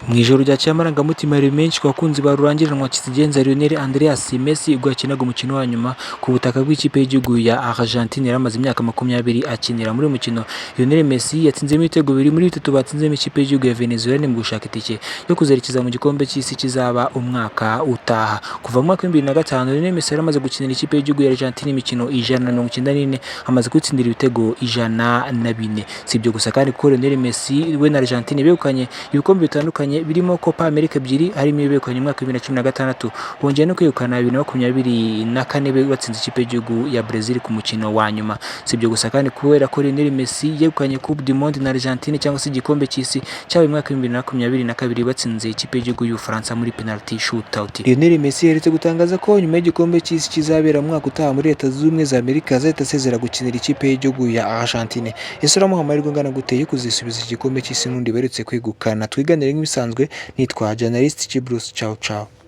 Mu ijoro ryakeye amarangamutima yari menshi ku bakunzi ba rurangiranwa kizigenza Lionel Andreas Messi ubwo yakinaga umukino wa nyuma ku butaka bw'ikipe y'igihugu ya Argentina yari amaze imyaka 20 akinira muri uyu mukino. Lionel Messi yatsinzemo ibitego bibiri muri bitatu batsinzemo ikipe y'igihugu ya Venezuela mu gushaka itike yo kuzerekeza mu gikombe cy'isi kizaba umwaka utaha. Kuva mu mwaka wa 2005 Lionel Messi yari amaze gukinira ikipe y'igihugu ya Argentina imikino 194 amaze gutsindira ibitego 104. Si ibyo gusa kandi kuko Lionel Messi we na Argentina begukanye ibikombe bitandukanye birimo Copa America ebyiri harimo ibekanye mu mwaka wa 2016 bongeye no kwegukana 2024 batsinze ikipe y'igihugu ya Brazil ku mukino wa nyuma. Si ibyo gusa kandi kubera ko Lionel Messi yegukanye Coupe du Monde na Argentina cyangwa se igikombe cy'isi cyabaye mu mwaka wa 2022 batsinze ikipe y'igihugu y'Ubufaransa muri penalty shootout. Lionel Messi yaretse gutangaza ko nyuma y'igikombe cy'isi kizabera mu mwaka utaha muri Leta Zunze Ubumwe za Amerika azahita asezera gukinira ikipe y'igihugu ya Argentina. Ese uramuha amahirwe angana gute yo kuzisubiza igikombe cy'isi n'undi beretse kwegukana? Twiganire nk'ibisanzwe, nitwa Journalist Bruce. Ciao ciao.